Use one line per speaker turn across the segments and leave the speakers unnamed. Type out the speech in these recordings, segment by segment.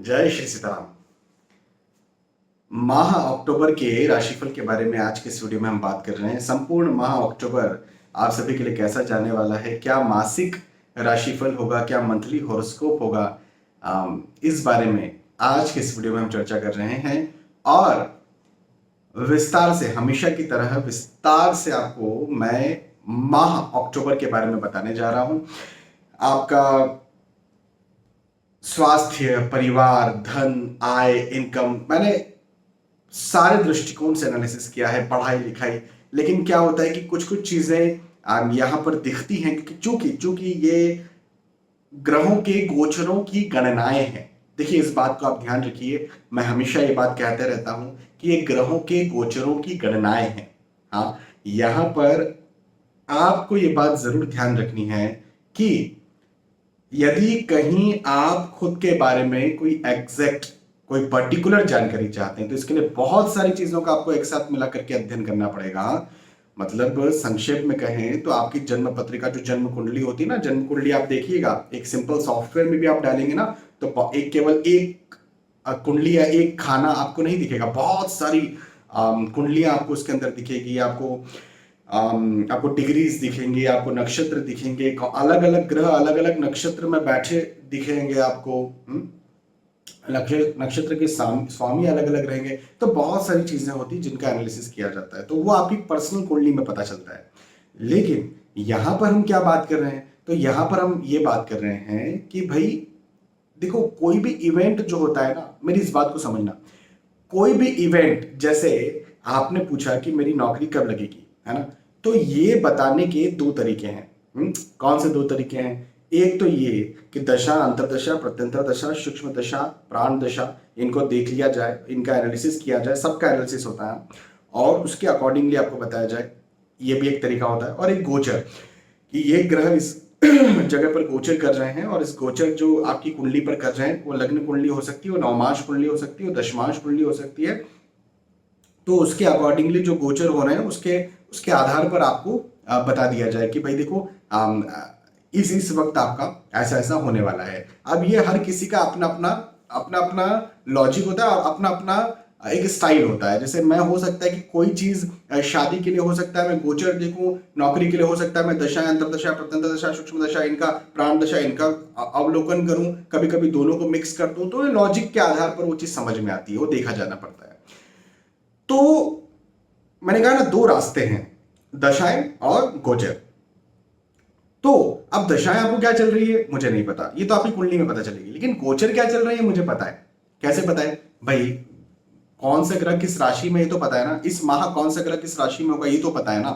जय श्री सीताराम। माह अक्टूबर के राशिफल के बारे में आज के इस वीडियो में हम बात कर रहे हैं। संपूर्ण माह अक्टूबर आप सभी के लिए कैसा जाने वाला है, क्या मासिक राशिफल होगा, क्या मंथली हॉरोस्कोप होगा, इस बारे में आज के इस वीडियो में हम चर्चा कर रहे हैं। और विस्तार से, हमेशा की तरह विस्तार से आपको मैं माह अक्टूबर के बारे में बताने जा रहा हूं। आपका स्वास्थ्य, परिवार, धन, आय, इनकम, मैंने सारे दृष्टिकोण से एनालिसिस किया है, पढ़ाई लिखाई। लेकिन क्या होता है कि कुछ कुछ चीजें यहां पर दिखती हैं, क्योंकि चूंकि ये ग्रहों के गोचरों की गणनाएं हैं। देखिए, इस बात को आप ध्यान रखिए, मैं हमेशा ये बात कहते रहता हूं कि ये ग्रहों के गोचरों की गणनाएं हैं। हाँ, यहां पर आपको ये बात जरूर ध्यान रखनी है कि यदि कहीं आप खुद के बारे में कोई एग्जैक्ट, कोई पर्टिकुलर जानकारी चाहते हैं, तो इसके लिए बहुत सारी चीजों का आपको एक साथ मिला करके अध्ययन करना पड़ेगा। मतलब संक्षेप में कहें तो आपकी जन्म पत्रिका, जो जन्म कुंडली होती है ना, जन्म कुंडली आप देखिएगा, एक सिंपल सॉफ्टवेयर में भी आप डालेंगे ना, तो एक केवल एक कुंडली या एक खाना आपको नहीं दिखेगा, बहुत सारी कुंडलियां आपको उसके अंदर दिखेगी। आपको डिग्रीज दिखेंगे, आपको नक्षत्र दिखेंगे, अलग अलग ग्रह अलग अलग नक्षत्र में बैठे दिखेंगे आपको। नक्षत्र के स्वामी अलग अलग रहेंगे। तो बहुत सारी चीजें होती जिनका एनालिसिस किया जाता है, तो वो आपकी पर्सनल कुंडली में पता चलता है। लेकिन यहां पर हम क्या बात कर रहे हैं, तो यहां पर हम ये बात कर रहे हैं कि भाई देखो, कोई भी इवेंट जो होता है ना, मेरी इस बात को समझना, कोई भी इवेंट, जैसे आपने पूछा कि मेरी नौकरी कब लगेगी, है ना, तो ये बताने के दो तरीके हैं। कौन से दो तरीके हैं? एक तो ये कि दशा, अंतरदशा, प्रत्यंतर दशा, सूक्ष्म दशा, प्राण दशा, इनको देख लिया जाए, इनका एनालिसिस किया जाए, सबका एनालिसिस होता है और उसके अकॉर्डिंगली आपको बताया जाए, ये भी एक तरीका होता है। और एक गोचर, कि ये ग्रह इस जगह पर गोचर कर रहे हैं, और इस गोचर जो आपकी कुंडली पर कर रहे हैं, वो लग्न कुंडली हो सकती है, वो नवमांश कुंडली हो सकती है, वो दशमांश कुंडली हो सकती है। तो उसके अकॉर्डिंगली जो गोचर हो रहे हैं, उसके आधार पर आपको बता दिया जाए कि भाई देखो, इस वक्त आपका ऐसा ऐसा होने वाला है। अब ये हर किसी का अपना अपना लॉजिक होता है और अपना अपना एक स्टाइल होता है। जैसे मैं, हो सकता है कि कोई चीज शादी के लिए हो सकता है मैं गोचर देखूं, नौकरी के लिए हो सकता है मैं दशा, अंतरदशा, प्रत्यंतर दशा, सूक्ष्म दशा, इनका प्राण दशा, इनका अवलोकन करूं, कभी कभी दोनों को मिक्स कर दूं। तो लॉजिक के आधार पर वो चीज समझ में आती है, वो देखा जाना पड़ता है। तो मैंने कहा ना, दो रास्ते हैं, दशाएं और गोचर। तो अब दशाएं आपको क्या चल रही है मुझे नहीं पता, ये तो आपकी कुंडली में पता चलेगी। लेकिन गोचर क्या चल रही है मुझे पता है। कैसे पता है भाई? कौन सा ग्रह किस राशि में, ये तो पता है ना। इस माह कौन सा ग्रह किस राशि में होगा, ये तो पता है ना।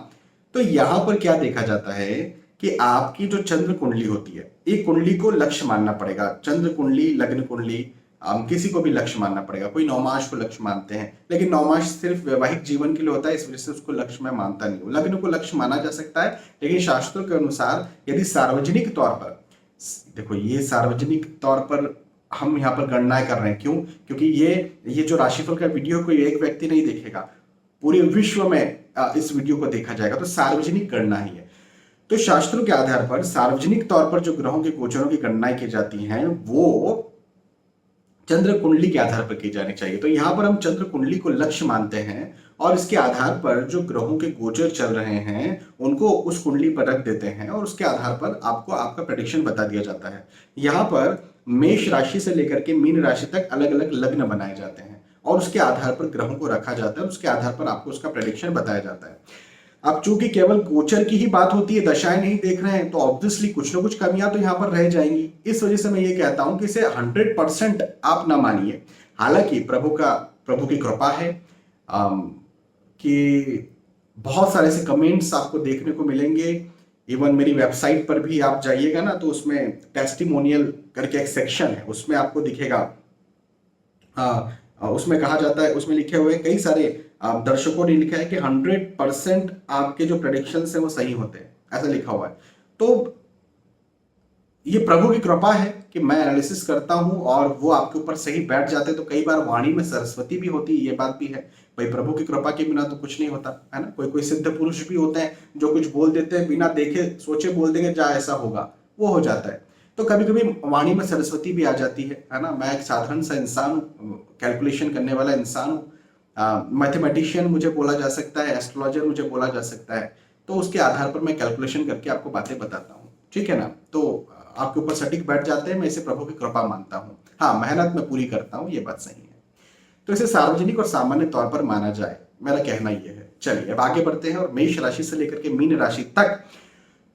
तो यहां पर क्या देखा जाता है कि आपकी जो चंद्र कुंडली होती है, एक कुंडली को लक्ष्य मानना पड़ेगा। चंद्र कुंडली, लग्न कुंडली, किसी को भी लक्ष्य मानना पड़ेगा। कोई नौमांश को लक्ष्य मानते हैं, लेकिन नौमांश सिर्फ वैवाहिक जीवन के लिए होता है, इस वजह से उसको लक्ष्य मैं मानता नहीं हूं। लग्न को लक्ष्य माना जा सकता है, लेकिन शास्त्रों के अनुसार यदि सार्वजनिक तौर पर, देखो ये सार्वजनिक तौर पर हम यहाँ पर गणनाएं कर रहे हैं, क्यों? क्योंकि ये जो राशिफल का वीडियो कोई एक व्यक्ति नहीं देखेगा, पूरे विश्व में इस वीडियो को देखा जाएगा, तो सार्वजनिक गणना ही है। तो शास्त्रों के आधार पर सार्वजनिक तौर पर जो ग्रहों के गोचरों की गणनाएं की जाती हैं, वो चंद्र कुंडली के आधार पर की जानी चाहिए। तो यहां पर हम चंद्र कुंडली को लक्ष्य मानते हैं और इसके आधार पर जो ग्रहों के गोचर चल रहे हैं उनको उस कुंडली पर रख देते हैं और उसके आधार पर आपको आपका प्रेडिक्शन बता दिया जाता है। यहाँ पर मेष राशि से लेकर के मीन राशि तक अलग अलग लग्न बनाए जाते हैं और उसके आधार पर ग्रहों को रखा जाता है, उसके आधार पर आपको उसका प्रेडिक्शन बताया जाता है। अब चूंकि केवल गोचर की ही बात होती है, दशाएं नहीं देख रहे हैं, तो ऑब्वियसली कुछ ना कुछ कमियां तो यहां पर रह जाएंगी। इस वजह से मैं ये कहता हूं कि इसे 100% आप ना मानिए। हालांकि प्रभु की कृपा है कि बहुत सारे ऐसे कमेंट्स आपको देखने को मिलेंगे। इवन मेरी वेबसाइट पर भी आप जाइएगा ना, तो उसमें टेस्टिमोनियल करके एक सेक्शन है, उसमें आपको दिखेगा। उसमें कहा जाता है, उसमें लिखे हुए कई सारे दर्शकों ने लिखा है कि 100% आपके जो प्रेडिक्शंस हैं वो सही होते हैं, ऐसा लिखा हुआ है। तो ये प्रभु की कृपा है कि मैं एनालिसिस करता हूं और वो आपके ऊपर सही बैठ जाते हैं। तो कई बार वाणी में सरस्वती भी होती है, ये बात भी है भाई। प्रभु की कृपा के बिना तो कुछ नहीं होता, है ना। कोई कोई सिद्ध पुरुष भी होते हैं जो कुछ बोल देते हैं, बिना देखे सोचे बोल देंगे, जा ऐसा होगा, वो हो जाता है। तो कभी कभी वाणी में सरस्वती भी आ जाती है ना। मैं एक साधारण सा इंसान हूँ, कैलकुलेशन करने वाला इंसान हूँ, मैथमेटिशियन मुझे बोला जा सकता है, एस्ट्रोलॉजर मुझे बोला जा सकता है। तो उसके आधार पर मैं कैलकुलेशन करके आपको बातें बताता हूँ, ठीक है ना। तो आपके ऊपर सटीक बैठ जाते हैं, मैं इसे प्रभु की कृपा मानता हूँ। हाँ, मेहनत मैं पूरी करता हूँ, ये बात सही है। तो इसे सार्वजनिक और सामान्य तौर पर माना जाए, मेरा कहना यह है। चलिए अब आगे बढ़ते हैं और मेष राशि से लेकर के मीन राशि तक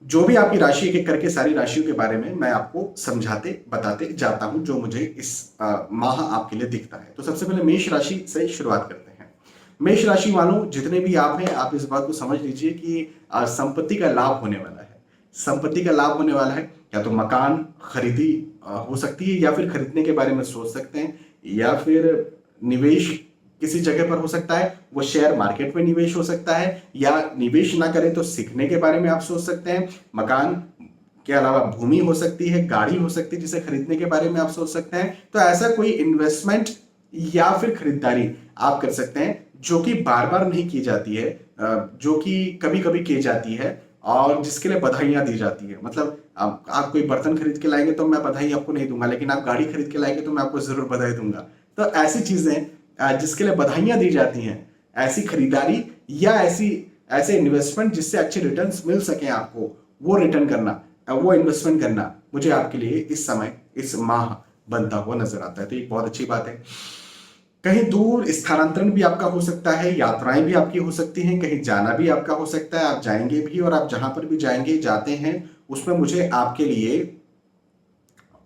जो भी आपकी राशि एक एक करके सारी राशियों के बारे में मैं आपको समझाते बताते जाता हूं, जो मुझे इस माह आपके लिए दिखता है। तो सबसे पहले मेष राशि से शुरुआत करते हैं। मेष राशि वालों, जितने भी आप हैं, आप इस बात को समझ लीजिए कि संपत्ति का लाभ होने वाला है। संपत्ति का लाभ होने वाला है, या तो मकान खरीदी हो सकती है, या फिर खरीदने के बारे में सोच सकते हैं, या फिर निवेश किसी जगह पर हो सकता है, वो शेयर मार्केट में निवेश हो सकता है, या निवेश ना करें तो सीखने के बारे में आप सोच सकते हैं। मकान के अलावा भूमि हो सकती है, गाड़ी हो सकती है जिसे खरीदने के बारे में आप सोच सकते हैं। तो ऐसा कोई इन्वेस्टमेंट या फिर खरीदारी आप कर सकते हैं जो कि बार बार नहीं की जाती है, जो कि कभी कभी की जाती है और जिसके लिए बधाइयां दी जाती है। मतलब आप कोई बर्तन खरीद के लाएंगे तो मैं बधाई आपको नहीं दूंगा, लेकिन आप गाड़ी खरीद के लाएंगे तो मैं आपको जरूर बधाई दूंगा। तो ऐसी चीजें जिसके लिए बधाइयां दी जाती हैं, ऐसी खरीदारी या ऐसे इन्वेस्टमेंट जिससे अच्छे रिटर्न्स मिल सके आपको, वो रिटर्न करना, वो इन्वेस्टमेंट करना मुझे आपके लिए इस समय, इस माह बनता हुआ नजर आता है। तो एक बहुत अच्छी बात है। कहीं दूर स्थानांतरण भी आपका हो सकता है, यात्राएं भी आपकी हो सकती हैं, कहीं जाना भी आपका हो सकता है, आप जाएंगे भी, और आप जहां पर भी जाएंगे जाते हैं उसमें मुझे आपके लिए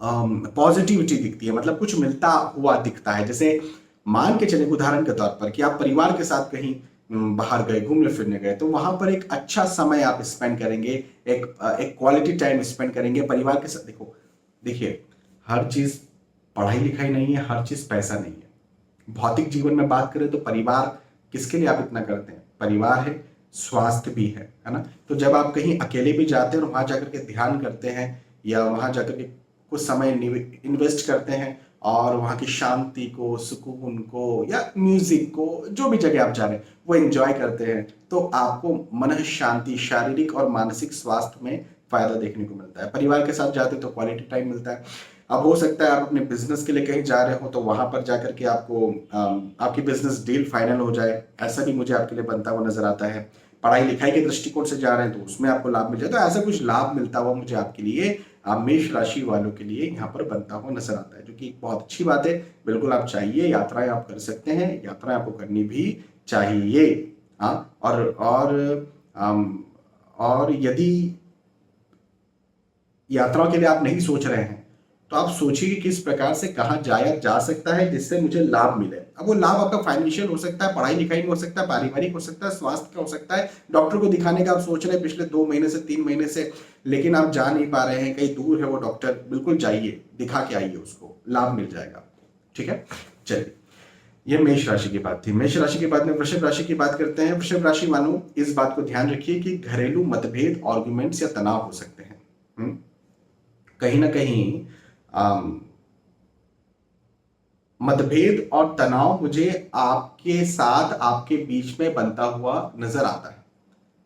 पॉजिटिविटी दिखती है, मतलब कुछ मिलता हुआ दिखता है। जैसे मान के चले उदाहरण के तौर पर कि आप परिवार के साथ कहीं बाहर गए, घूमने फिरने गए, तो वहां पर एक अच्छा समय आप स्पेंड करेंगे, एक क्वालिटी टाइम स्पेंड करेंगे परिवार के साथ। देखो, देखिए, हर चीज पढ़ाई लिखाई नहीं है, हर चीज पैसा नहीं है। भौतिक जीवन में बात करें तो परिवार किसके लिए आप इतना करते हैं? परिवार है, स्वास्थ्य भी है ना। तो जब आप कहीं अकेले भी जाते हैं और वहां जाकर के ध्यान करते हैं, या वहां जाकर के कुछ समय इन्वेस्ट करते हैं और वहां की शांति को, सुकून को, या म्यूजिक को, जो भी जगह आप जा रहे हैं वो एंजॉय करते हैं, तो आपको मन शांति, शारीरिक और मानसिक स्वास्थ्य में फायदा देखने को मिलता है। परिवार के साथ जाते हैं तो क्वालिटी टाइम मिलता है। अब हो सकता है आप अपने बिजनेस के लिए कहीं जा रहे हो, तो वहां पर जाकर के आपको आपकी बिजनेस डील फाइनल हो जाए, ऐसा भी मुझे आपके लिए बनता हुआ नजर आता है। पढ़ाई लिखाई के दृष्टिकोण से जा रहे हैं तो उसमें आपको लाभ मिल जाए, तो ऐसा कुछ लाभ मिलता हुआ मुझे आपके लिए, मेष राशि वालों के लिए यहाँ पर बनता हुआ नजर आता है, जो कि एक बहुत अच्छी बात है। बिल्कुल आप चाहिए, यात्राएं आप कर सकते हैं, यात्राएं आपको करनी भी चाहिए। हाँ, और यदि यात्रा के लिए आप नहीं सोच रहे हैं, तो आप सोचिए कि किस प्रकार से कहाँ जाया जा सकता है जिससे मुझे लाभ मिले। अब वो लाभ आपका फाइनेंशियल हो सकता है, पढ़ाई लिखाई में हो सकता है, पारिवारिक हो सकता है, स्वास्थ्य का हो सकता है, डॉक्टर को दिखाने का आप सोच रहे हैं पिछले 2 महीने से 3 महीने से, लेकिन आप जा नहीं पा रहे हैं, कहीं दूर है वो डॉक्टर, बिल्कुल जाइए, दिखा के आइए, उसको लाभ मिल जाएगा। ठीक है, चलिए, ये मेष राशि की बात थी। मेष राशि के बाद में वृषभ राशि की बात करते हैं। वृषभ राशि वालों, इस बात को ध्यान रखिए कि घरेलू मतभेद, आर्गुमेंट्स या तनाव हो सकते हैं। कहीं ना कहीं मतभेद और तनाव मुझे आपके साथ, आपके बीच में बनता हुआ नजर आता है।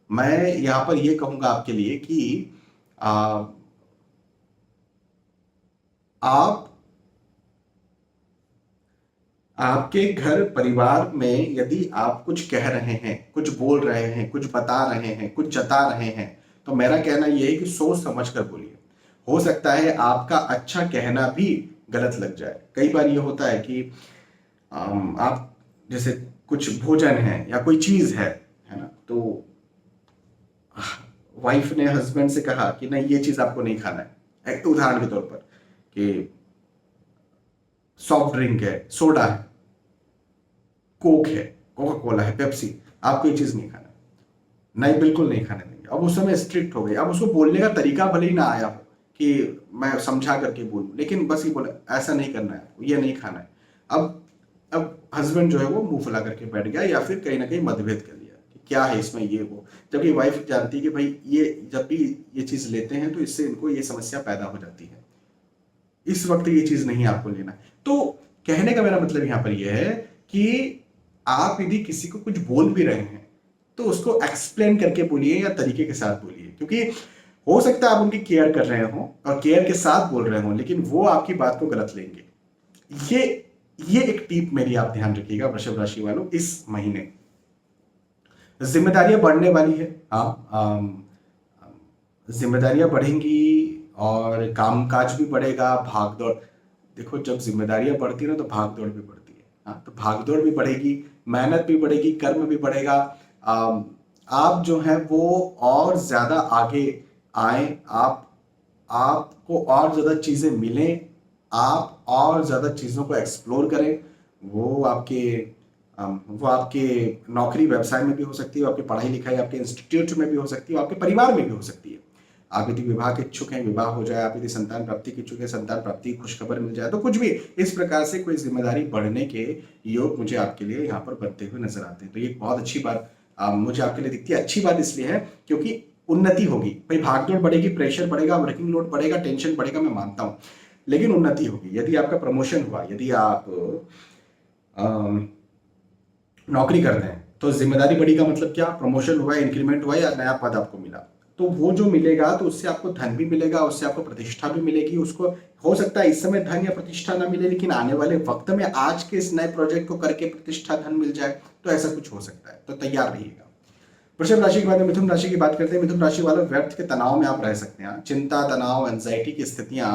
मैं यहां पर यह कहूंगा आपके लिए कि आप आपके घर परिवार में यदि आप कुछ कह रहे हैं, कुछ बोल रहे हैं, कुछ बता रहे हैं, कुछ जता रहे हैं, तो मेरा कहना यह है कि सोच समझ कर बोलिए। हो सकता है आपका अच्छा कहना भी गलत लग जाए। कई बार ये होता है कि आप जैसे कुछ भोजन है या कोई चीज है ना, तो वाइफ ने हस्बैंड से कहा कि नहीं, ये चीज आपको नहीं खाना है, एक उदाहरण के तौर पर, कि सॉफ्ट ड्रिंक है, सोडा है, कोक है, कोका कोला है, पेप्सी, आपको ये चीज नहीं खाना। नहीं, बिल्कुल नहीं खाने देंगे। अब उस समय स्ट्रिक्ट हो गए। अब उसको बोलने का तरीका भले ही ना आया हो कि मैं समझा करके बोलूं, लेकिन बस ये बोला ऐसा नहीं करना है, ये नहीं खाना है। अब हस्बैंड जो है वो मुंह फुला करके बैठ गया, या फिर कहीं ना कहीं मतभेद कर लिया कि क्या है इसमें, ये वो। जबकि वाइफ जानती है कि भाई ये जब भी ये चीज लेते हैं तो इससे इनको ये समस्या पैदा हो जाती है, इस वक्त ये चीज नहीं आपको लेना। तो कहने का मेरा मतलब यहां पर यह है कि आप यदि किसी को कुछ बोल भी रहे हैं तो उसको एक्सप्लेन करके बोलिए या तरीके के साथ बोलिए, क्योंकि हो सकता है आप उनकी केयर कर रहे हो और केयर के साथ बोल रहे हो, लेकिन वो आपकी बात को गलत लेंगे। ये ये एक टिप मेरी आप ध्यान रखिएगा वृषभ राशि वालों, इस महीने जिम्मेदारियां बढ़ने वाली है। हाँ, जिम्मेदारियां बढ़ेंगी और कामकाज भी बढ़ेगा, भाग दौड़। देखो, जब जिम्मेदारियां बढ़ती है ना तो भाग दौड़ भी बढ़ती है। हाँ, तो भाग दौड़ भी बढ़ेगी, मेहनत भी बढ़ेगी, कर्म भी बढ़ेगा। आप जो है वो और ज्यादा आगे आए, आपको और ज्यादा चीजें मिलें, आप और ज्यादा चीजों को एक्सप्लोर करें। वो आपके नौकरी व्यवसाय में भी हो सकती है, आपकी पढ़ाई लिखाई आपके इंस्टीट्यूट में भी हो सकती है, आपके परिवार में भी हो सकती है। आप यदि विवाह के इच्छुक हैं, विवाह हो जाए, आप यदि संतान प्राप्ति के इच्छुक हैं, संतान प्राप्ति की खुशखबर मिल जाए, तो कुछ भी इस प्रकार से कोई जिम्मेदारी बढ़ने के योग मुझे आपके लिए यहाँ पर बनते हुए नजर आते हैं। तो ये बहुत अच्छी बात मुझे आपके लिए दिखती है। अच्छी बात इसलिए है क्योंकि उन्नति होगी। भाई, भागदौड़ बढ़ेगी, प्रेशर बढ़ेगा, वर्किंग लोड बढ़ेगा, टेंशन बढ़ेगा, मैं मानता हूँ, लेकिन उन्नति होगी। यदि आपका प्रमोशन हुआ, यदि आप नौकरी करते हैं तो जिम्मेदारी बढ़ी का मतलब क्या? प्रमोशन हुआ, इंक्रीमेंट हुआ या नया पद आपको मिला, तो वो जो मिलेगा तो उससे आपको धन भी मिलेगा, उससे आपको प्रतिष्ठा भी मिलेगी। उसको हो सकता है इस समय धन या प्रतिष्ठा ना मिले, लेकिन आने वाले वक्त में आज के इस नए प्रोजेक्ट को करके प्रतिष्ठा धन मिल जाए, तो ऐसा कुछ हो सकता है। तो तैयार रहिएगा। वृषभ राशि के बाद में मिथुन राशि की बात करते हैं। मिथुन राशि वालों, व्यर्थ के तनाव में आप रह सकते हैं। चिंता, तनाव, एंजाइटी की स्थितियां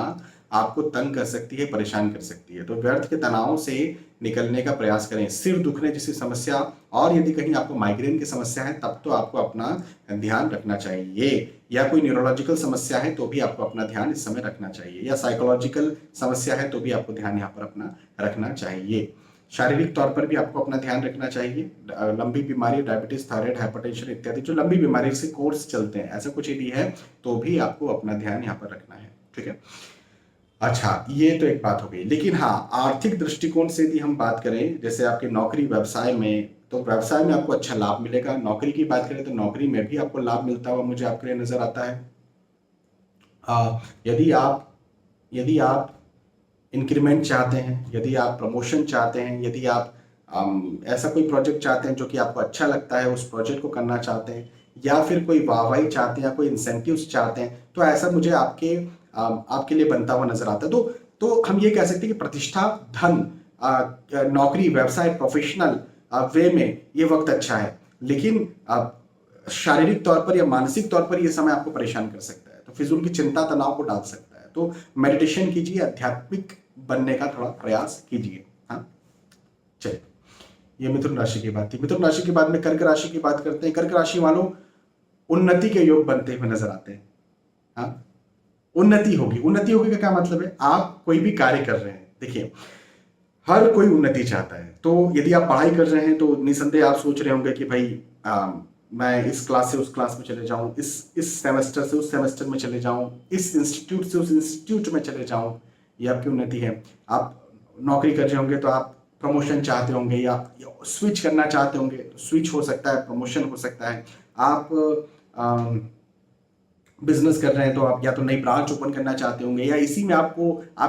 आपको तंग कर सकती है, परेशान कर सकती है। तो व्यर्थ के तनाव से निकलने का प्रयास करें। सिर दुखने जैसी समस्या और यदि कहीं आपको माइग्रेन की समस्या है तब तो आपको अपना ध्यान रखना चाहिए, या कोई न्यूरोलॉजिकल समस्या है तो भी आपको अपना ध्यान इस समय रखना चाहिए, या साइकोलॉजिकल समस्या है तो भी आपको ध्यान यहाँ पर अपना रखना चाहिए। शारीरिक तौर पर भी आपको अपना ध्यान रखना चाहिए। लंबी बीमारी, डायबिटीज, थायराइड, हाइपरटेंशन इत्यादि जो लंबी बीमारी से कोर्स चलते हैं, ऐसा कुछ यदि है तो भी आपको अपना ध्यान यहाँ पर रखना है। ठीक है, अच्छा, ये तो एक बात हो गई। लेकिन हाँ, आर्थिक दृष्टिकोण से यदि हम बात करें, जैसे आपके नौकरी व्यवसाय में, तो व्यवसाय में आपको अच्छा लाभ मिलेगा। नौकरी की बात करें तो नौकरी में भी आपको लाभ मिलता हुआ मुझे आपके लिए नजर आता है। यदि आप इंक्रीमेंट चाहते हैं, यदि आप प्रमोशन चाहते हैं, यदि आप ऐसा कोई प्रोजेक्ट चाहते हैं जो कि आपको अच्छा लगता है, उस प्रोजेक्ट को करना चाहते हैं, या फिर कोई वाहवाही चाहते हैं या कोई इंसेंटिव्स चाहते हैं, तो ऐसा मुझे आपके लिए बनता हुआ नजर आता है। तो हम ये कह सकते हैं कि प्रतिष्ठा, धन, नौकरी, व्यवसाय, प्रोफेशनल वे में ये वक्त अच्छा है। लेकिन शारीरिक तौर पर या मानसिक तौर पर ये समय आपको परेशान कर सकता है, तो फिजूल की चिंता, तनाव को डाल सकता है। तो मेडिटेशन कीजिए, आध्यात्मिक बनने का थोड़ा प्रयास कीजिए। हाँ, चलिए, ये मिथुन राशि की बात थी। मिथुन राशि के बाद में कर्क राशि की बात करते हैं। कर्क राशि वालों, उन्नति के योग बनते हुए नजर आते हैं। हाँ, उन्नति होगी। उन्नति होगी का क्या मतलब है? आप कोई भी कार्य कर रहे हैं, देखिए, हर कोई उन्नति चाहता है। तो यदि आप पढ़ाई कर रहे हैं तो निसंदेह आप सोच रहे होंगे कि भाई मैं इस क्लास से उस क्लास में चले जाऊं, इस सेमेस्टर से उस सेमेस्टर में चले जाऊं, इस इंस्टीट्यूट से उस इंस्टीट्यूट में चले जाऊं। ये आपकी उन्नति है। आप नौकरी कर रहे होंगे तो आप प्रमोशन चाहते होंगे, या स्विच करना चाहते होंगे, तो स्विच हो सकता है, प्रमोशन हो सकता है। आप बिजनेस कर रहे हैं तो आप या तो नई ब्रांच ओपन करना चाहते होंगे, या इसी में आप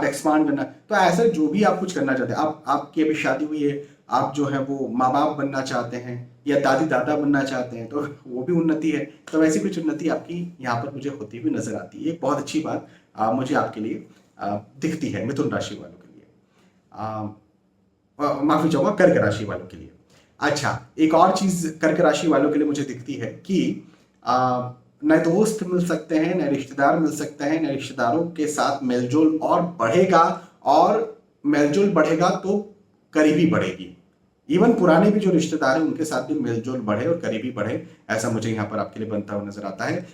एक्सपांड करना, तो ऐसा जो भी आप कुछ करना चाहते हैं। आपकी अभी शादी हुई है, आप जो है वो माँ बाप बनना चाहते हैं या दादी दादा बनना चाहते हैं, तो वो भी उन्नति है। तो वैसी कुछ उन्नति आपकी यहाँ पर मुझे होती हुई नजर आती है। एक बहुत अच्छी बात मुझे आपके लिए दिखती है मिथुन राशि वालों के लिए, माफी चाहूंगा, कर्क राशि वालों के लिए। अच्छा, एक और चीज कर्क राशि वालों के लिए मुझे दिखती है कि न दोस्त मिल सकते हैं, न रिश्तेदार मिल सकते हैं, न रिश्तेदारों के साथ मेलजोल और बढ़ेगा, और मेलजोल बढ़ेगा तो करीबी बढ़ेगी। इवन पुराने भी जो रिश्तेदार हैं उनके साथ भी मेलजोल बढ़े और करीबी बढ़े, ऐसा मुझे यहाँ पर आपके लिए बनता हुआ नजर आता है।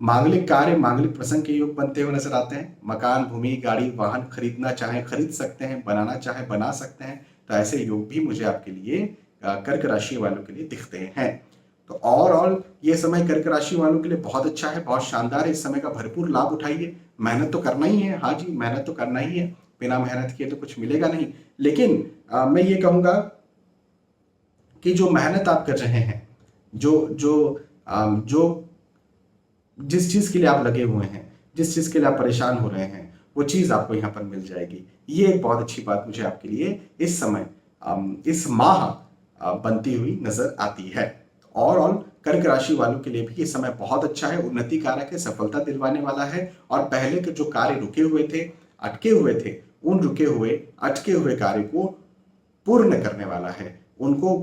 मांगलिक कार्य, मांगलिक प्रसंग के योग बनते हुए नजर आते हैं। मकान, भूमि, गाड़ी, वाहन खरीदना चाहे खरीद सकते हैं, बनाना चाहे बना सकते हैं। तो ऐसे योग भी मुझे आपके लिए कर्क राशि वालों के लिए दिखते हैं। तो ओवरऑल ये समय कर्क राशि वालों के लिए बहुत अच्छा है, बहुत शानदार है। इस समय का भरपूर लाभ उठाइए। मेहनत तो करना ही है, हाँ जी, मेहनत तो करना ही है। बिना मेहनत किए तो कुछ मिलेगा नहीं। लेकिन मैं ये कहूंगा कि जो मेहनत आप कर रहे हैं, जो जिस चीज के लिए आप लगे हुए हैं, जिस चीज के लिए आप परेशान हो रहे हैं, वो चीज आपको यहाँ पर मिल जाएगी। ये एक बहुत अच्छी बात मुझे आपके लिए इस समय, इस माह बनती हुई नजर आती है। ओवरऑल कर्क राशि वालों के लिए भी ये समय बहुत अच्छा है, उन्नति कारक है, सफलता दिलवाने वाला है। और पहले के जो कार्य रुके हुए थे, अटके हुए थे, उन रुके हुए अटके हुए कार्य को पूर्ण करने वाला है, उनको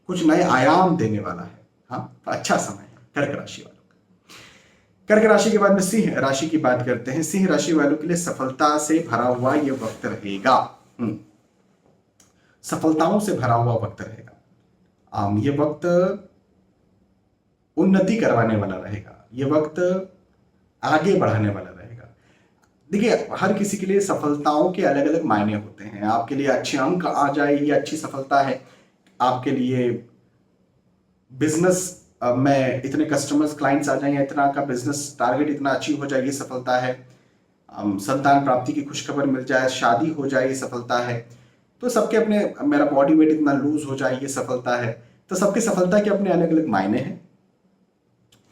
कुछ नए आयाम देने वाला है। हाँ, तो अच्छा समय है कर्क राशि वालों का। कर्क राशि के बाद में सिंह राशि की बात करते हैं। सिंह राशि वालों के लिए सफलता से भरा हुआ ये वक्त रहेगा। सफलताओं से भरा हुआ वक्त रहेगा। ये वक्त उन्नति करवाने वाला रहेगा, ये वक्त आगे बढ़ाने वाला रहेगा। देखिए, हर किसी के लिए सफलताओं के अलग अलग मायने होते हैं। आपके लिए अच्छे अंक आ जाए ये अच्छी सफलता है, आपके लिए बिजनेस में इतने कस्टमर्स क्लाइंट्स आ जाए, या इतना का बिजनेस टारगेट इतना अचीव हो जाए, ये सफलता है। संतान प्राप्ति की खुशखबर मिल जाए, शादी हो जाए, ये सफलता है। तो सबके अपने, मेरा बॉडी वेट इतना लूज हो जाए, ये सफलता है। तो सबकी सफलता के अपने अलग अलग मायने हैं।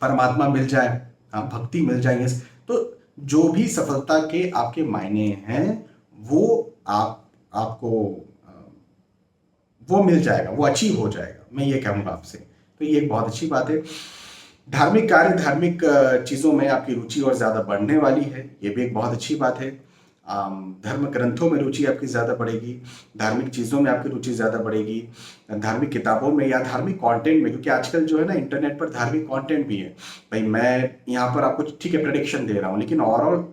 परमात्मा मिल जाए, हाँ, भक्ति मिल जाए, तो जो भी सफलता के आपके मायने हैं वो आपको वो मिल जाएगा, वो अचीव हो जाएगा, मैं ये कहूँगा आपसे। तो ये एक बहुत अच्छी बात है। धार्मिक कार्य, धार्मिक चीज़ों में आपकी रुचि और ज़्यादा बढ़ने वाली है, ये भी एक बहुत अच्छी बात है। धर्म ग्रंथों में रुचि आपकी ज़्यादा बढ़ेगी, धार्मिक चीज़ों में आपकी रुचि ज़्यादा बढ़ेगी, धार्मिक किताबों में या धार्मिक कंटेंट में, क्योंकि आजकल जो है ना इंटरनेट पर धार्मिक कंटेंट भी है। भाई मैं यहाँ पर आपको ठीक है प्रेडिक्शन दे रहा हूँ, लेकिन ओवरऑल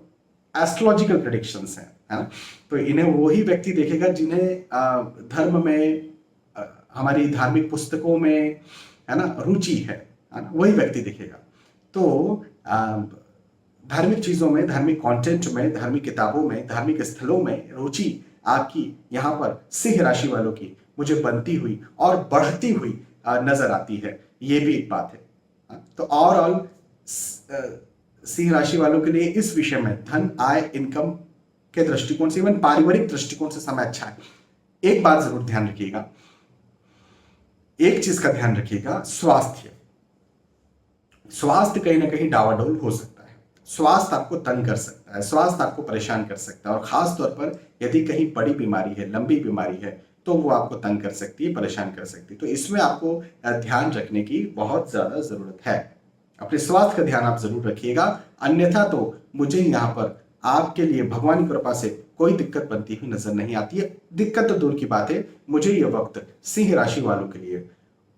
एस्ट्रोलॉजिकल प्रेडिक्शंस हैं, है ना। तो इन्हें वही व्यक्ति देखेगा जिन्हें धर्म में, हमारी धार्मिक पुस्तकों में, है ना, रुचि है ना, वही व्यक्ति दिखेगा। तो धार्मिक चीज़ों में, धार्मिक कंटेंट में, धार्मिक किताबों में, धार्मिक स्थलों में रुचि आपकी यहाँ पर सिंह राशि वालों की मुझे बनती हुई और बढ़ती हुई नजर आती है, ये भी एक बात है। तो ओवरऑल सिंह राशि वालों के लिए इस विषय में धन, आय, इनकम के दृष्टिकोण से, इवन पारिवारिक दृष्टिकोण से समय अच्छा है। एक बात जरूर ध्यान रखिएगा, एक चीज का ध्यान रखिएगा, स्वास्थ्य कहीं ना कहीं डावाडोल हो सकता है। स्वास्थ्य आपको तंग कर सकता है, स्वास्थ्य आपको परेशान कर सकता है, और खास तौर पर यदि कहीं बड़ी बीमारी है, लंबी बीमारी है, तो वो आपको तंग कर सकती है, परेशान कर सकती है। तो इसमें आपको ध्यान रखने की बहुत ज्यादा जरूरत है। अपने स्वास्थ्य का ध्यान आप जरूर रखिएगा, अन्यथा तो मुझे यहाँ पर आपके लिए भगवान की कृपा से कोई दिक्कत बनती हुई नजर नहीं आती है। दिक्कत तो दूर की बात है, मुझे यह वक्त सिंह राशि वालों के लिए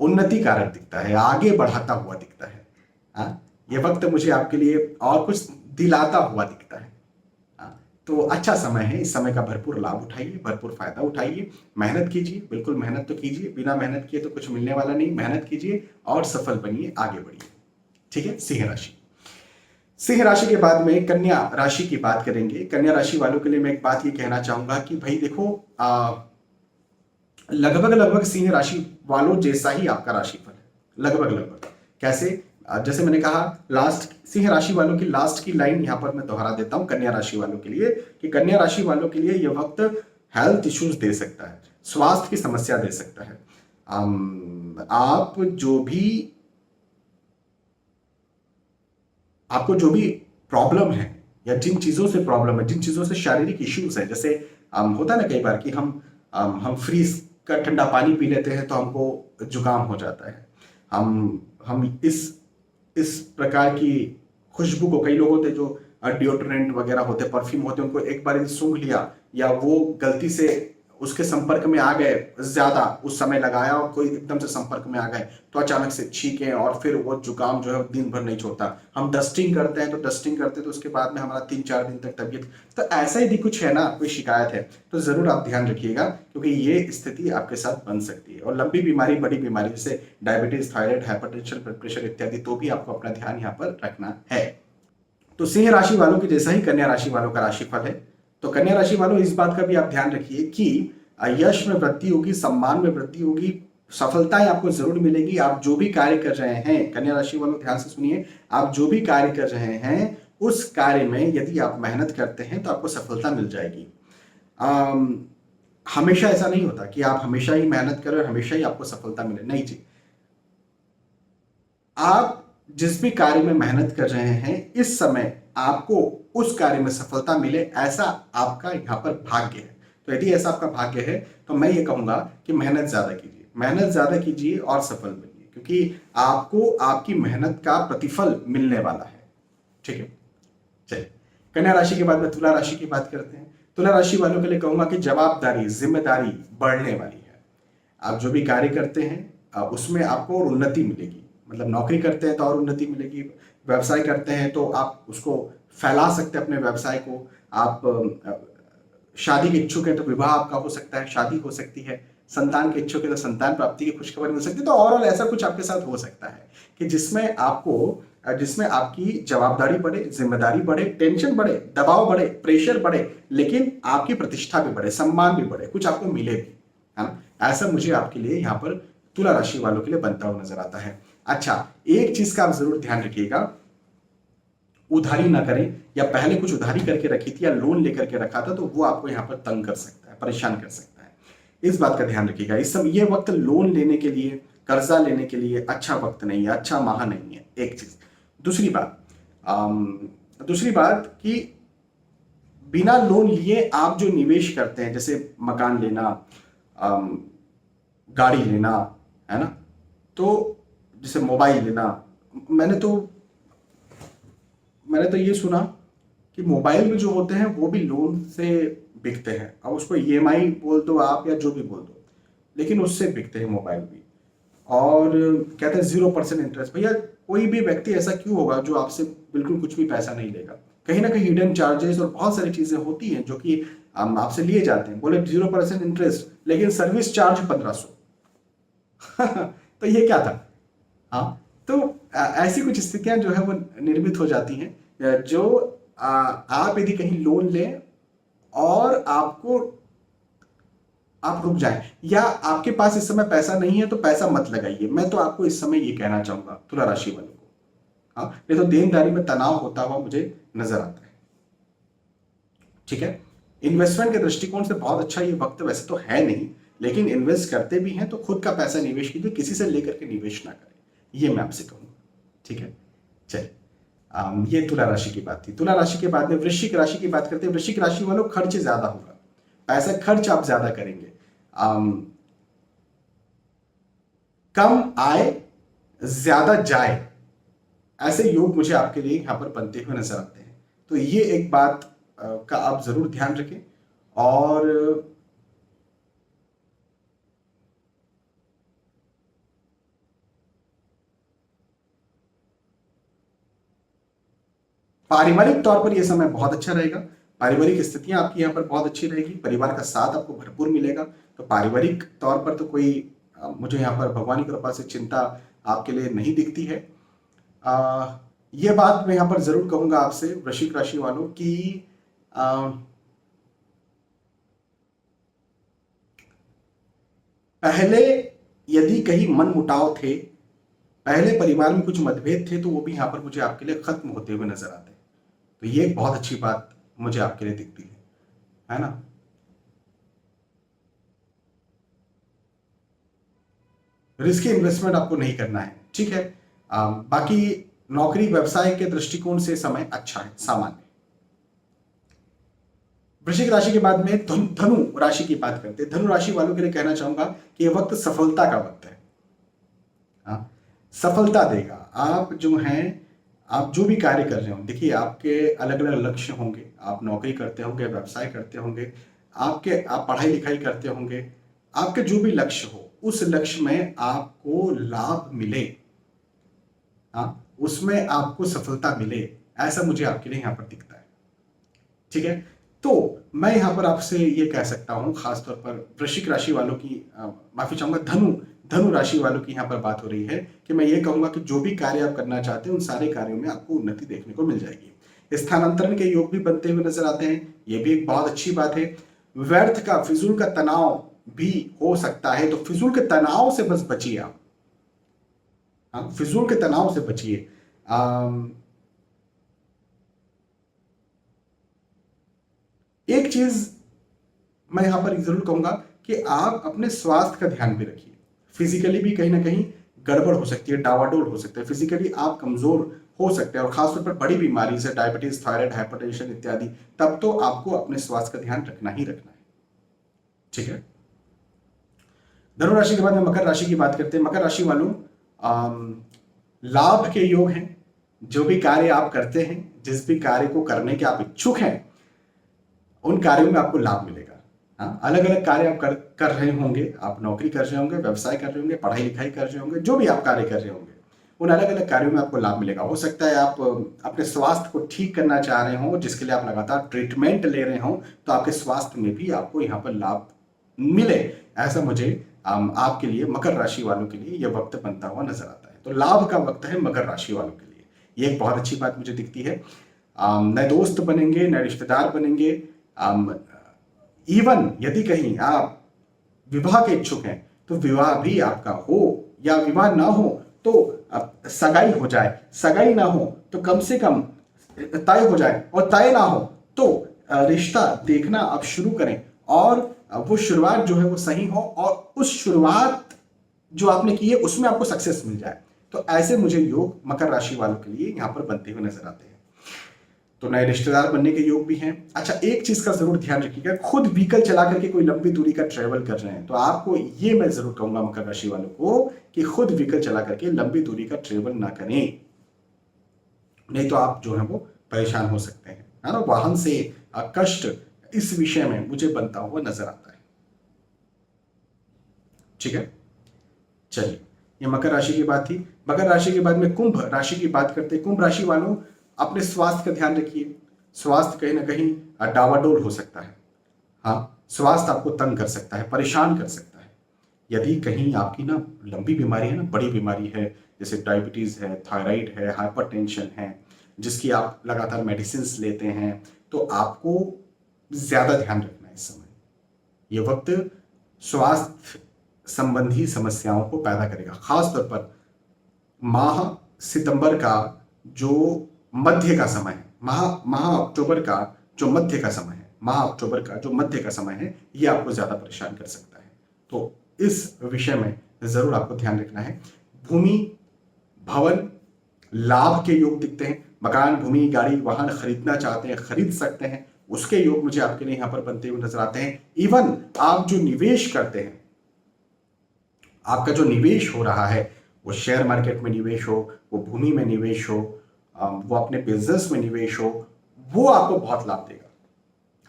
उन्नति कारक दिखता है, आगे बढ़ाता हुआ दिखता है। ये वक्त मुझे आपके लिए और कुछ दिलाता हुआ दिखता है। तो अच्छा समय है, इस समय का भरपूर लाभ उठाइए, भरपूर फायदा उठाइए, मेहनत कीजिए, बिल्कुल मेहनत तो कीजिए, बिना मेहनत किए तो कुछ मिलने वाला नहीं। मेहनत कीजिए और सफल बनिए, आगे बढ़िए। ठीक है, सिंह राशि। सिंह राशि के बाद में कन्या राशि की बात करेंगे। कन्या राशि वालों के लिए मैं एक बात ये कहना चाहूंगा कि भाई देखो, लगभग सिंह राशि वालों जैसा ही आपका राशिफल है, लगभग। कैसे? जैसे मैंने कहा, लास्ट सिंह राशि वालों की लास्ट की लाइन यहां पर मैं दोहरा देता हूं कन्या राशि वालों के लिए, कि कन्या राशि वालों के लिए यह वक्त हेल्थ इश्यूज दे सकता है, स्वास्थ्य की समस्या दे सकता है। आपको जो भी प्रॉब्लम है, या जिन चीजों से प्रॉब्लम है, जिन चीजों से शारीरिक इश्यूज है, जैसे होता है ना कई बार कि हम फ्रीज का ठंडा पानी पी लेते हैं तो हमको जुकाम हो जाता है। हम इस प्रकार की खुशबू को, कई लोग होते जो डिओड्रेंट वगैरह होते, परफ्यूम होते, उनको एक बार सूंघ लिया, या वो गलती से उसके संपर्क में आ गए, ज्यादा उस समय लगाया और कोई एकदम से संपर्क में आ गए, तो अचानक से छींके और फिर वो जुकाम जो है दिन भर नहीं छोड़ता। हम डस्टिंग करते हैं तो उसके बाद में हमारा 3-4 दिन तक तबीयत, तो ऐसा यदि कुछ है ना, कोई शिकायत है, तो जरूर आप ध्यान रखिएगा, क्योंकि ये स्थिति आपके साथ बन सकती है। और लंबी बीमारी, बड़ी बीमारी जैसे diabetes, thyroid, hypertension, blood pressure इत्यादि, तो भी आपको अपना ध्यान यहाँ पर रखना है। तो सिंह राशि वालों के जैसा ही कन्या राशि वालों का राशिफल है। तो कन्या राशि वालों, इस बात का भी आप ध्यान रखिए कि यश में वृद्धि होगी, सम्मान में वृद्धि होगी, सफलताएं आपको जरूर मिलेगी। आप जो भी कार्य कर रहे हैं, कन्या राशि वालों ध्यान से सुनिए, आप जो भी कार्य कर रहे हैं उस कार्य में यदि आप मेहनत करते हैं तो आपको सफलता मिल जाएगी। हमेशा ऐसा नहीं होता कि आप हमेशा ही मेहनत करें और हमेशा ही आपको सफलता मिले, नहीं जी। आप जिस भी कार्य में मेहनत कर रहे हैं, इस समय आपको उस कार्य में सफलता मिले, ऐसा आपका यहाँ पर भाग्य है। तो यदि ऐसा आपका भाग्य है तो मैं ये कहूंगा कि मेहनत ज्यादा कीजिए और सफल बनिए, क्योंकि आपको आपकी मेहनत का प्रतिफल मिलने वाला है। ठीक है, चलिए कन्या राशि के बाद में तुला राशि की बात करते हैं। तुला राशि वालों के लिए कहूंगा कि जवाबदारी, जिम्मेदारी बढ़ने वाली है। आप जो भी कार्य करते हैं उसमें आपको और उन्नति मिलेगी। मतलब नौकरी करते हैं तो और उन्नति मिलेगी, व्यवसाय करते हैं तो आप उसको फैला सकते हैं अपने व्यवसाय को। आप शादी के इच्छुक हैं तो विवाह आपका हो सकता है, शादी हो सकती है। संतान के इच्छुक है तो संतान प्राप्ति की खुशखबरी मिल सकती है। तो ओवरऑल ऐसा कुछ आपके साथ हो सकता है कि जिसमें आपकी जवाबदारी बढ़े, जिम्मेदारी बढ़े, टेंशन बढ़े, दबाव बढ़े, प्रेशर बढ़े, लेकिन आपकी प्रतिष्ठा भी बढ़े, सम्मान भी बढ़े, कुछ आपको मिले भी, है ना। ऐसा मुझे आपके लिए यहाँ पर तुला राशि वालों के लिए बनता हुआ नजर आता है। अच्छा, एक चीज का आप जरूर ध्यान रखिएगा, उधारी ना करें, या पहले कुछ उधारी करके रखी थी या लोन लेकर के रखा था तो वो आपको यहाँ पर तंग कर सकता है, परेशान कर सकता है। इस बात का ध्यान रखिएगा। इस समय ये वक्त लोन लेने के लिए, कर्जा लेने के लिए अच्छा वक्त नहीं है, अच्छा माह नहीं है, एक चीज। दूसरी बात कि बिना लोन लिए आप जो निवेश करते हैं, जैसे मकान लेना, गाड़ी लेना, है ना, तो जैसे मोबाइल लेना, मैंने तो ये सुना कि मोबाइल भी जो होते हैं वो भी लोन से बिकते हैं। अब उसको ईएमआई बोल दो आप या जो भी बोल दो, लेकिन उससे बिकते हैं मोबाइल भी। और कहते हैं 0% इंटरेस्ट। भैया कोई भी व्यक्ति ऐसा क्यों होगा जो आपसे बिल्कुल कुछ भी पैसा नहीं लेगा? कहीं ना कहीं हिडन चार्जेस और बहुत सारी चीजें होती हैं जो कि आपसे लिए जाते हैं। बोले 0% इंटरेस्ट, लेकिन सर्विस चार्ज 1500। तो ये क्या था? हाँ, तो ऐसी कुछ स्थितियां जो है वो निर्मित हो जाती हैं। जो आप यदि कहीं लोन लें और आप रुक जाएं, या आपके पास इस समय पैसा नहीं है तो पैसा मत लगाइए। मैं तो आपको इस समय ये कहना चाहूंगा तुला राशि वालों को। हाँ, नहीं तो देनदारी में तनाव होता हुआ मुझे नजर आता है। ठीक है, इन्वेस्टमेंट के दृष्टिकोण से बहुत अच्छा ये वक्त वैसे तो है नहीं, लेकिन इन्वेस्ट करते भी हैं तो खुद का पैसा निवेश कीजिए, किसी से लेकर के निवेश ना करें, ये मैं आपसे कहूंगा। ठीक है, चलिए ये तुला राशि की बात थी। तुला राशि के बाद में वृश्चिक राशि की बात करते हैं। वृश्चिक राशि वालों खर्च ज्यादा होगा, पैसा खर्च आप ज्यादा करेंगे। कम आए ज्यादा जाए, ऐसे योग मुझे आपके लिए यहां पर बनते हुए नजर आते हैं। तो ये एक बात का आप जरूर ध्यान रखें। और पारिवारिक तौर पर यह समय बहुत अच्छा रहेगा। पारिवारिक स्थितियां आपकी यहाँ पर बहुत अच्छी रहेगी, परिवार का साथ आपको भरपूर मिलेगा। तो पारिवारिक तौर पर तो कोई मुझे यहाँ पर भगवान की कृपा से चिंता आपके लिए नहीं दिखती है। ये बात मैं यहाँ पर जरूर कहूंगा आपसे वृश्चिक राशि वालों की, पहले यदि कहीं मन मुटाव थे, पहले परिवार में कुछ मतभेद थे, तो वो भी यहाँ पर मुझे आपके लिए खत्म होते हुए नजर आते हैं। तो ये एक बहुत अच्छी बात मुझे आपके लिए दिखती है ना। रिस्की इन्वेस्टमेंट आपको नहीं करना है, ठीक है। बाकी नौकरी व्यवसाय के दृष्टिकोण से समय अच्छा है, सामान्य। वृश्चिक राशि के बाद में धनु राशि की बात करते हैं। धनु राशि वालों के लिए कहना चाहूंगा कि यह वक्त सफलता का वक्त है। हाँ, सफलता देगा। आप जो हैं, आप जो भी कार्य कर रहे हो, देखिए आपके अलग अलग लक्ष्य होंगे। आप नौकरी करते होंगे, व्यवसाय करते होंगे, आप पढ़ाई लिखाई करते होंगे। आपके जो भी लक्ष्य हो, उस लक्ष्य में आपको लाभ मिले, हाँ, उसमें आपको सफलता मिले, ऐसा मुझे आपके लिए यहां पर दिखता है। ठीक है, तो मैं यहां पर आपसे ये कह सकता हूं, खासतौर पर वृश्चिक राशि वालों की, माफी चाहूंगा, धनु राशि वालों की यहां पर बात हो रही है कि मैं ये कहूंगा कि जो भी कार्य आप करना चाहते हैं उन सारे कार्यों में आपको उन्नति देखने को मिल जाएगी। स्थानांतरण के योग भी बनते हुए नजर आते हैं, ये भी एक बहुत अच्छी बात है। व्यर्थ का, फिजूल का तनाव भी हो सकता है, तो फिजूल के तनाव से बस बचिए आप। हाँ, फिजूल के तनाव से बचिए। एक चीज मैं यहां पर जरूर कहूंगा कि आप अपने स्वास्थ्य का ध्यान भी रखिए। फिजिकली भी कहीं ना कहीं गड़बड़ हो सकती है, डावाडोल हो सकता है, फिजिकली आप कमजोर हो सकते हैं, और खासतौर पर बड़ी बीमारी से डायबिटीज, थायराइड, हाइपरटेंशन इत्यादि, तब तो आपको अपने स्वास्थ्य का ध्यान रखना ही रखना है। ठीक है, धनु राशि के बाद में मकर राशि की बात करते हैं। मकर राशि वालों लाभ के योग हैं। जो भी कार्य आप करते हैं, जिस भी कार्य को करने के आप इच्छुक हैं, उन कार्यों में आपको लाभ मिलेगा। हाँ, अलग अलग कार्य आप कर रहे होंगे, आप नौकरी कर रहे होंगे, व्यवसाय कर रहे होंगे, पढ़ाई लिखाई कर रहे होंगे, जो भी आप कार्य कर रहे होंगे, उन अलग अलग कार्यों में आपको लाभ मिलेगा। हो सकता है आप अपने स्वास्थ्य को ठीक करना चाह रहे हो, जिसके लिए आप लगातार ट्रीटमेंट ले रहे हो, तो आपके स्वास्थ्य में भी आपको यहाँ पर लाभ मिले, ऐसा मुझे आपके लिए, मकर राशि वालों के लिए यह वक्त बनता हुआ नजर आता है। तो लाभ का वक्त है मकर राशि वालों के लिए, ये एक बहुत अच्छी बात मुझे दिखती है। नए दोस्त बनेंगे, नए रिश्तेदार बनेंगे। इवन यदि कहीं आप विवाह के इच्छुक हैं तो विवाह भी आपका हो, या विवाह ना हो तो सगाई हो जाए, सगाई ना हो तो कम से कम तय हो जाए, और तय ना हो तो रिश्ता देखना आप शुरू करें, और वो शुरुआत जो है वो सही हो, और उस शुरुआत जो आपने की है उसमें आपको सक्सेस मिल जाए। तो ऐसे मुझे योग मकर राशि वालों के लिए यहां पर बनते हुए नजर आते हैं। तो नए रिश्तेदार बनने के योग भी हैं। अच्छा, एक चीज का जरूर ध्यान रखिएगा, खुद व्हीकल चला करके कोई लंबी दूरी का ट्रेवल कर रहे हैं तो आपको ये मैं जरूर कहूंगा मकर राशि वालों को कि खुद व्हीकल चला करके लंबी दूरी का ट्रेवल ना करें, नहीं तो आप जो है वो परेशान हो सकते हैं, है ना। वाहन से कष्ट इस विषय में मुझे बनता हुआ नजर आता है। ठीक है, चलिए, ये मकर राशि की बात थी। मकर राशि के बाद में कुंभ राशि की बात करते हैं। कुंभ राशि वालों, अपने स्वास्थ्य का ध्यान रखिए। स्वास्थ्य कहीं ना कहीं डावाडोल हो सकता है। हाँ, स्वास्थ्य आपको तंग कर सकता है, परेशान कर सकता है। यदि कहीं आपकी ना लंबी बीमारी है ना, बड़ी बीमारी है, जैसे डायबिटीज है, थायराइड है, हाइपरटेंशन है, जिसकी आप लगातार मेडिसिन लेते हैं, तो आपको ज्यादा ध्यान रखना है इस समय। ये वक्त स्वास्थ्य संबंधी समस्याओं को पैदा करेगा, खासतौर पर माह सितंबर का जो मध्य का समय है, माह अक्टूबर का जो मध्य का समय है, माह अक्टूबर का जो मध्य का समय है, ये आपको ज्यादा परेशान कर सकता है। तो इस विषय में जरूर आपको ध्यान रखना है। भूमि भवन लाभ के योग दिखते हैं। मकान, भूमि, गाड़ी, वाहन खरीदना चाहते हैं, खरीद सकते हैं, उसके योग मुझे आपके लिए यहां पर बनते हुए नजर आते हैं। इवन आप जो निवेश करते हैं, आपका जो निवेश हो रहा है, वो शेयर मार्केट में निवेश हो, वो भूमि में निवेश हो, वो अपने बिजनेस में निवेश हो, वो आपको बहुत लाभ देगा।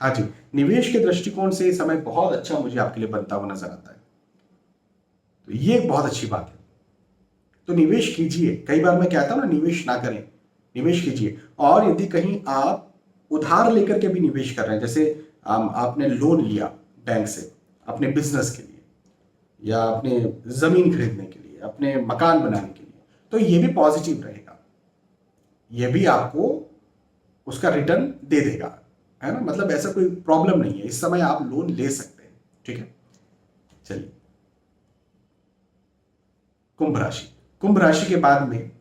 हाँ जी, निवेश के दृष्टिकोण से समय बहुत अच्छा मुझे आपके लिए बनता हुआ नजर आता है। तो ये एक बहुत अच्छी बात है। तो निवेश कीजिए। कई बार मैं कहता हूं ना, निवेश ना करें, निवेश कीजिए। और यदि कहीं आप उधार लेकर के भी निवेश कर रहे हैं, जैसे आपने लोन लिया बैंक से अपने बिजनेस के लिए, या अपने जमीन खरीदने के लिए, अपने मकान बनाने के लिए, तो ये भी पॉजिटिव रहेगा, ये भी आपको उसका रिटर्न दे देगा, है ना। मतलब ऐसा कोई प्रॉब्लम नहीं है, इस समय आप लोन ले सकते हैं। ठीक है, चलिए, कुंभ राशि। कुंभ राशि के बाद में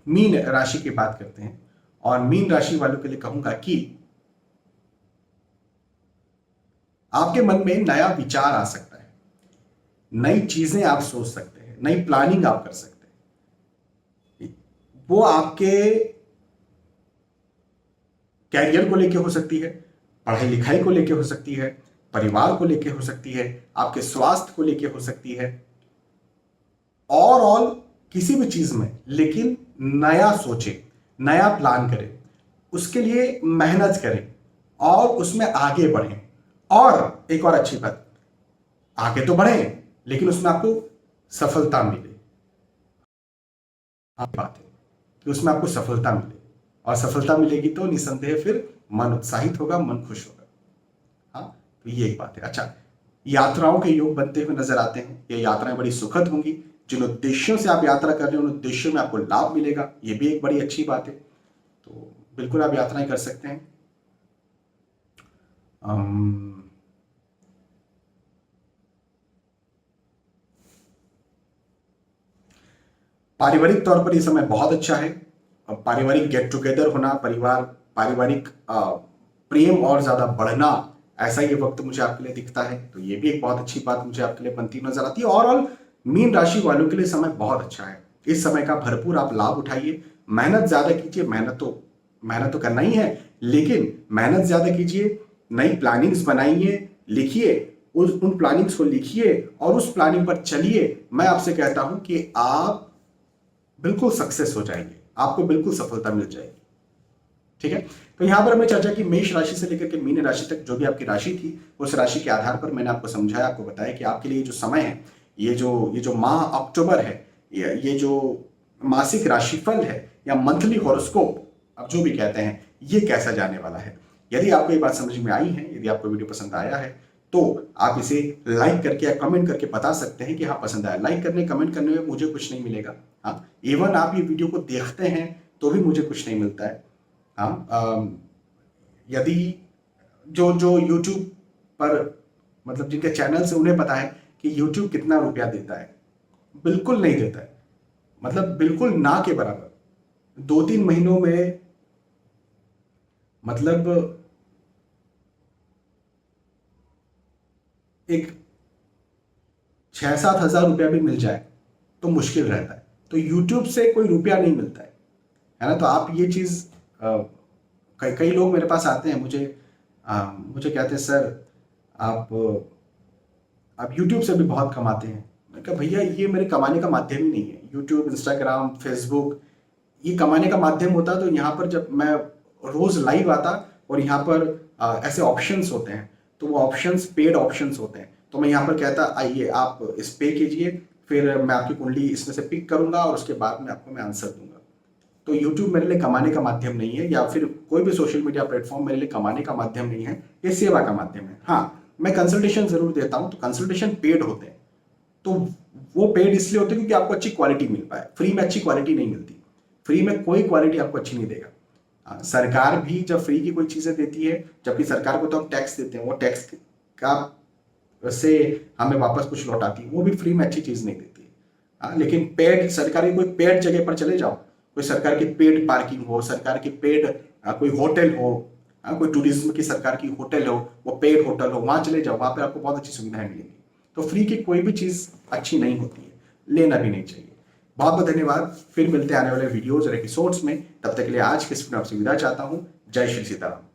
मीन राशि की बात करते हैं। और मीन राशि वालों के लिए कहूंगा कि आपके मन में नया विचार आ सकता है, नई चीजें आप सोच सकते हैं, नई प्लानिंग आप कर सकते हैं। वो आपके कैरियर को लेके हो सकती है, पढ़ाई लिखाई को लेके हो सकती है, परिवार को लेके हो सकती है, आपके स्वास्थ्य को लेके हो सकती है, ओवरऑल किसी भी चीज में। लेकिन नया सोचें, नया प्लान करें, उसके लिए मेहनत करें और उसमें आगे बढ़ें। और एक और अच्छी बात, आगे तो बढ़ें लेकिन उसमें आपको सफलता मिले। बात है कि उसमें आपको सफलता मिले, और सफलता मिलेगी तो निसंदेह फिर मन उत्साहित होगा, मन खुश होगा। हाँ, तो ये एक बात है। अच्छा, यात्राओं के योग बनते हुए नजर आते हैं। ये यात्राएं बड़ी सुखद होंगी। जिन उद्देश्यों से आप यात्रा कर रहे हैं उन उद्देश्यों में आपको लाभ मिलेगा, ये भी एक बड़ी अच्छी बात है। तो बिल्कुल आप यात्राएं कर सकते हैं। पारिवारिक तौर पर यह समय बहुत अच्छा है। पारिवारिक गेट टुगेदर होना, पारिवारिक प्रेम और ज्यादा बढ़ना, ऐसा ये वक्त मुझे आपके लिए दिखता है। तो ये भी एक बहुत अच्छी बात मुझे आपके लिए बनती नजर आती है। ओवरऑल मीन राशि वालों के लिए समय बहुत अच्छा है। इस समय का भरपूर आप लाभ उठाइए, मेहनत ज्यादा कीजिए। मेहनत तो करना ही है, लेकिन मेहनत ज्यादा कीजिए, नई प्लानिंग्स बनाइए, लिखिए उन प्लानिंग्स को लिखिए और उस प्लानिंग पर चलिए। मैं आपसे कहता हूं कि आप बिल्कुल सक्सेस हो जाएंगे, आपको बिल्कुल सफलता मिल जाएगी। ठीक है, तो यहां पर हमने चर्चा की मेष राशि से लेकर के मीन राशि तक जो भी आपकी राशि थी, उस राशि के आधार पर मैंने आपको समझाया, आपको बताया कि आपके लिए जो समय है, ये जो माह अक्टूबर है, ये जो मासिक राशिफल है या मंथली हॉरोस्कोप आप जो भी कहते हैं, ये कैसा जाने वाला है। यदि आपको ये बात समझ में आई है, यदि आपको वीडियो पसंद आया है, तो आप इसे लाइक करके या कमेंट करके बता सकते हैं कि हाँ पसंद आया। लाइक करने कमेंट करने में मुझे कुछ नहीं मिलेगा, हाँ इवन आप ये वीडियो को देखते हैं तो भी मुझे कुछ नहीं मिलता है। हाँ यदि जो जो YouTube पर मतलब जिनके चैनल से उन्हें पता है कि YouTube कितना रुपया देता है, बिल्कुल नहीं देता है, मतलब बिल्कुल ना के बराबर। 2-3 महीनों में मतलब एक 6-7 हजार रुपया भी मिल जाए तो मुश्किल रहता है। तो YouTube से कोई रुपया नहीं मिलता है ना। तो आप ये चीज़ कई लोग मेरे पास आते हैं, मुझे कहते हैं सर आप YouTube से भी बहुत कमाते हैं। मैंने कहा भैया ये मेरे कमाने का माध्यम ही नहीं है। YouTube, Instagram, Facebook ये कमाने का माध्यम होता। तो यहाँ पर जब मैं रोज लाइव आता और यहाँ पर ऐसे ऑप्शंस होते हैं, तो वो ऑप्शंस पेड ऑप्शंस होते हैं, तो मैं यहाँ पर कहता आइए आप इस पे कीजिए, फिर मैं आपकी कुंडली इसमें से पिक करूंगा और उसके बाद में आपको मैं आंसर दूंगा। तो YouTube मेरे लिए कमाने का माध्यम नहीं है, या फिर कोई भी सोशल मीडिया प्लेटफॉर्म मेरे लिए कमाने का माध्यम नहीं है, ये सेवा का माध्यम है। हाँ मैं कंसल्टेशन जरूर देता हूँ, तो कंसल्टेशन पेड होते हैं। तो वो पेड इसलिए होते हैं क्योंकि आपको अच्छी क्वालिटी मिल पाए। फ्री में अच्छी क्वालिटी नहीं मिलती, फ्री में कोई क्वालिटी आपको अच्छी नहीं देगा। सरकार भी जब फ्री की कोई चीजें देती है, जबकि सरकार को तो हम टैक्स देते हैं, वो टैक्स का से हमें वापस कुछ लौटाती है, वो भी फ्री में अच्छी चीज नहीं देती। लेकिन पेड सरकारी कोई पेड जगह पर चले जाओ, कोई सरकार की पेड पार्किंग हो, सरकार की पेड कोई होटल हो, कोई टूरिज्म की सरकार की होटल हो, वो पेड होटल हो, वहां चले जाओ, वहां पे आपको बहुत अच्छी सुविधाएं मिलेंगी। तो फ्री की कोई भी चीज अच्छी नहीं होती है, लेना भी नहीं चाहिए। बहुत बहुत धन्यवाद, फिर मिलते हैं आने वाले वीडियोज और एपिसोड्स में। तब तक के लिए आज के इस वीडियो में आपसे विदा चाहता हूं। जय श्री सीताराम।